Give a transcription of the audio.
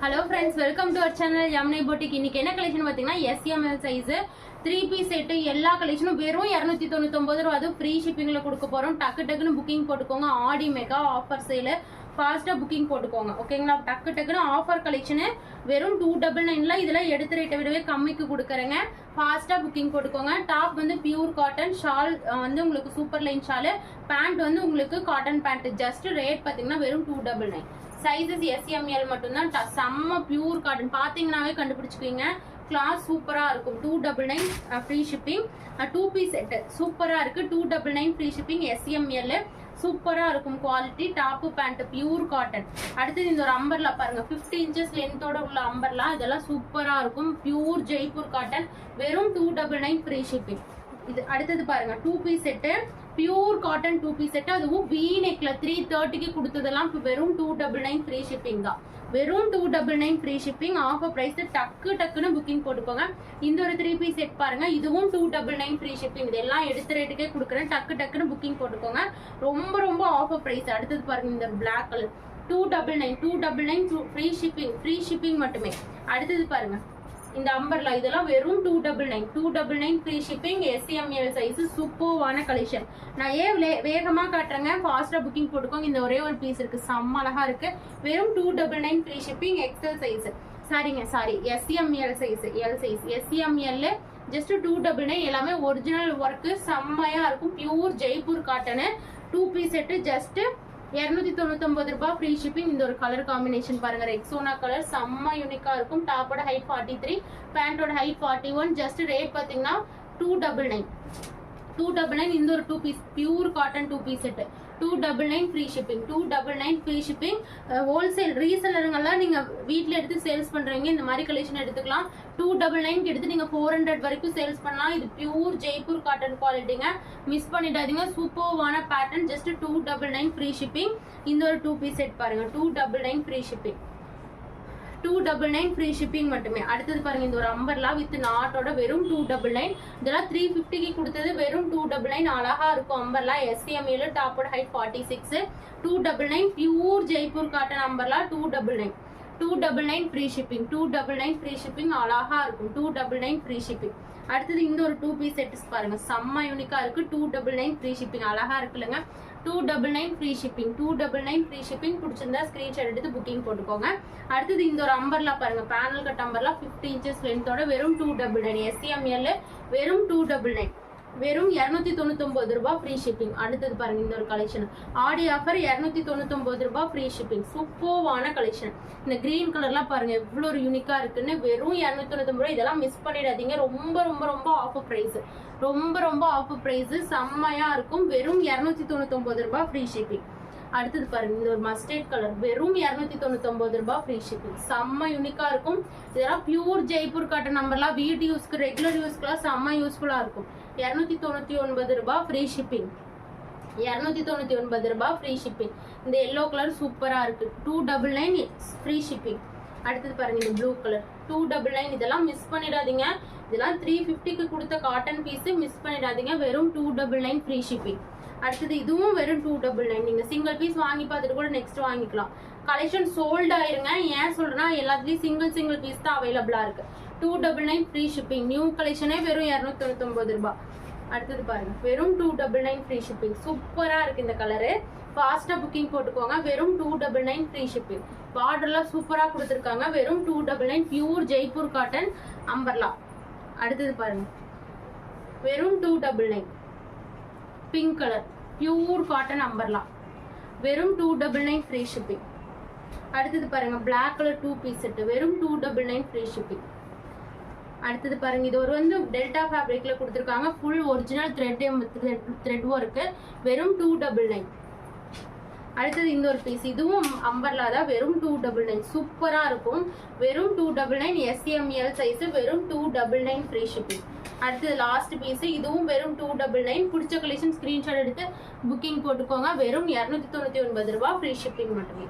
Hello friends, welcome to our channel Yamni Boutique. இன்னைக்கு என்ன collection பாத்தீங்கன்னா SML சைஸ் 3 பீஸ் செட் எல்லா கலெக்ஷனும் வெறும் 299 ரூபாய். அது ஃப்ரீ ஷிப்பிங்ல கொடுக்க போறோம். டக்குன்னு புக்கிங் போட்டுக்கோங்க. ஆடி மெகா ஆஃபர் சேல், ஃபாஸ்டா புக்கிங் போட்டுக்கோங்க. ஓகேங்களா? டக்குன்னு ஆஃபர் கலெக்ஷன் வெறும் 299ல இதெல்லாம் எடுத்த ரேட்டை விடவே கம்மிக்கு கொடுக்குறேங்க. ஃபாஸ்டா புக்கிங் போட்டுக்கோங்க. டாப் வந்து பியூர் காட்டன், ஷால் வந்து உங்களுக்கு சூப்பர் லைன் ஷால், பேண்ட் வந்து உங்களுக்கு காட்டன் பேண்ட். ஜஸ்ட் ரேட் பாத்தீங்கன்னா வெறும் 299. சைஸஸ் SML மட்டும்தான். செம்ம பியூர் காட்டன் பாத்தீங்கன்னாவே கண்டுபிடிச்சுக்குவீங்க. கிளாஸ் சூப்பரா இருக்கும். 299 ஃப்ரீ ஷிப்பிங். 2 பீஸ் செட் சூப்பரா இருக்கு. 299 ஃப்ரீ ஷிப்பிங். SML சூப்பரா இருக்கும். Quality top band pure cotton. அடுத்தது இந்த ஒரு அம்பர்லா பாருங்க, 50 இன்ச்சஸ் லென்த்தோட உள்ள அம்பர்லா. இதெல்லாம் சூப்பரா இருக்கும். Pure Jaipur cotton. வெறும் 299 ஃப்ரீ ஷிப்பிங். இது அடுத்தது பாருங்க, 2 piece set pure cotton 2 piece set. அதுவும் V நெக்ல 330க்கு கொடுத்ததெல்லாம் வெறும் 299 ஃப்ரீ ஷிப்பிங் தான். வெறும் 299 ஃப்ரீ ஷிப்பிங். Offer price. டக்குன்னு புக்கிங் போட்டுக்கோங்க. இந்த ஒரு 3 பீஸ் செட் பாருங்க, இதுவும் 299 ஃப்ரீ ஷிப்பிங். இதெல்லாம் எடுத்த ரேட்டுக்கே கொடுக்குறேன். டக்குன்னு புக்கிங் போட்டுக்கோங்க. ரொம்ப ஆஃபர் பிரைஸ். அடுத்தது பாருங்க, இந்த பிளாக் கலர் 299 ஃப்ரீ ஷிப்பிங் மட்டுமே. அடுத்தது பாருங்க இந்த அம்பர்லா, இதெல்லாம் வெறும் 299 ஃப்ரீ ஷிப்பிங். SML சைஸ் சூப்பர்வான கலெக்ஷன். நான் வேகமா காட்டுறேங்க, ஃபாஸ்டா புக்கிங் போட்டுக்கோங்க. இந்த ஒரே ஒரு பீஸ் இருக்கு, செம்ம அழகா இருக்கு. வெறும் 299 free shipping. XL size sorry SML size, L size. SML just 299. எல்லாமே ஒரிஜினல் ஒர்க், செம்மையா இருக்கும். Pure Jaipur cotton 2 piece set just 299 ரூபாய் ஃப்ரீ ஷிப்பிங். இந்த ஒரு கலர் காம்பினேஷன் பாருங்க, ரெக்ஸோனா கலர், செம்ம யூனிக்கா இருக்கும். டாப்போட ஹைட் 43, பேண்டோட ஹைட் 41. ஜஸ்ட் ரேட் பாத்தீங்கன்னா 299. இந்த ஒரு 2 piece pure cotton 2 piece set 299 free shipping. 299 free shipping. Wholesale ரீசெல்லருங்கெல்லாம் நீங்க வீட்ல எடுத்து சேல்ஸ் பண்றீங்க, இந்த மாதிரி கலெக்ஷன் எடுத்துக்கலாம். 299 எடுத்து நீங்க 400 வரைக்கும் சேல்ஸ் பண்ணலாம். இது பியூர் ஜெய்ப்பூர் காட்டன் குவாலிட்டிங்க, மிஸ் பண்ணிடாதீங்க. சூப்பர்வான பேட்டர்ன். Just 299 free shipping. இந்த ஒரு 2 பீஸ் செட் பாருங்க, 299 ஃப்ரீ ஷிப்பிங். 299 ஃப்ரீ ஷிப்பிங் மட்டுமே. அடுத்தது பாருங்க, இந்த ஒரு அம்பர்லா வித் நாட்டோட வெறும் 299. இதெல்லாம் 350க்கு கொடுத்தது வெறும் 299. அழகா இருக்கும் அம்பர்லா. SML டாப்போட height 46, 299 pure Jaipur cotton umbrella. 299 free shipping. 299 free shipping. அழகா இருக்கும். 299 ஃப்ரீ ஷிப்பிங். அடுத்தது இந்த ஒரு 2 பீஸ் செட்ஸ் பாருங்க, செம்ம யூனிக்கா இருக்கு. 299 ஃப்ரீ ஷிப்பிங். அழகா இருக்குல்லங்க. 299 ஃப்ரீ ஷிப்பிங். 299 free shipping. பிடிச்சிருந்தா ஸ்கிரீன்ஷாட் எடுத்து புக்கிங் போட்டுக்கோங்க. அடுத்தது இந்த ஒரு அம்பர்லா பாருங்க, பேனல் கட் அம்பர்லா 50 இன்ச்சஸ் லென்த்தோட வெறும் 299. SML வெறும் 299. வெறும் 299 ரூபாய் ஃப்ரீ ஷிப்பிங். அடுத்தது பாருங்க, இந்த ஒரு கலெக்ஷன் ஆடி ஆஃபர் 299 ரூபாய் ஃப்ரீ ஷிப்பிங். சூப்பர்வான கலெக்ஷன். இந்த கிரீன் கலர்லாம் பாருங்க எவ்வளவு ஒரு யூனிக்கா இருக்குன்னு. வெறும் 299 ரூபாய். இதெல்லாம் மிஸ் பண்ணிடாதீங்க. ரொம்ப ஆஃபர் பிரைஸ். ரொம்ப ஆஃபர் பிரைஸ். செம்மையா இருக்கும். வெறும் 299 ரூபாய் ஃப்ரீ ஷிப்பிங். அடுத்தது பாருங்க, இந்த ஒரு மஸ்டர்ட் கலர் வெறும் 299 ரூபாய் ஃப்ரீ ஷிப்பிங். செம்ம யூனிக்கா இருக்கும். இதெல்லாம் பியூர் ஜெய்ப்பூர் காட்டன் நம்பர்லாம் வீட்டு யூஸ்க்கு, ரெகுலர் யூஸ்க்குலாம் செம்ம யூஸ்ஃபுல்லா இருக்கும். 299 ரூபாய் ஃப்ரீ ஷிப்பிங். 299 ரூபாய் ஃப்ரீ ஷிப்பிங். இந்த எல்லோ கலர் சூப்பரா இருக்கு. 299 ஃப்ரீ ஷிப்பிங். அடுத்தது பாருங்க, இந்த ப்ளூ கலர் 299. இதெல்லாம் மிஸ் பண்ணிடாதீங்க. இதெல்லாம் 350க்கு கொடுத்த காட்டன் பீஸ், மிஸ் பண்ணிடாதீங்க. வெறும் 299 ஃப்ரீ ஷிப்பிங். அடுத்தது இதுவும் வெறும் 299. நீங்க சிங்கிள் பீஸ் வாங்கி பார்த்துட்டு கூட நெக்ஸ்ட் வாங்கிக்கலாம். கலெக்ஷன் சோல்ட் ஆயிருங்க. ஏன் சொல்றேன்னா எல்லாத்துலயும் சிங்கிள் பீஸ் தான் அவைலபிளா இருக்கு. 299 ஃப்ரீ ஷிப்பிங். நியூ கலெக்ஷனே வெறும் 299 ரூபாய். அடுத்தது பாருங்க, வெறும் 299 ஃப்ரீ ஷிப்பிங். சூப்பரா இருக்கு இந்த கலரு. ஃபாஸ்டா புக்கிங் போட்டுக்கோங்க. வெறும் 299 ஃப்ரீ ஷிப்பிங். பார்டர்லாம் சூப்பரா கொடுத்துருக்காங்க. வெறும் 299 பியூர் ஜெய்ப்பூர் காட்டன் அம்பர்லா. அடுத்தது பாருங்க, வெறும் 299 pink colour pure cotton umbrella. வெறும் 299 ஃப்ரீ ஷிப்பிங். அடுத்தது பாருங்க, பிளாக் கலர் 2 பீஸ் செட் வெறும் 299 ஃப்ரீ ஷிப்பிங். அடுத்தது பாருங்க, இது ஒரு வந்து டெல்டா ஃபேப்ரிக்ல கொடுத்துருக்காங்க. Full original thread work. வெறும் 299. அடுத்தது இந்த ஒரு பீஸ், இதுவும் அம்பர்லா தான். வெறும் 299. சூப்பரா இருக்கும். வெறும் 299. SML size. வெறும் 299 ஃப்ரீ ஷிப்பிங். அடுத்தது லாஸ்ட் பீஸ், இதுவும் வெறும் 299. பிடிச்ச கலெக்ஷன் ஸ்கிரீன்ஷாட் எடுத்து புக்கிங் போட்டுக்கோங்க. வெறும் 299 ரூபாய் ஃப்ரீ ஷிப்பிங் மட்டுமே.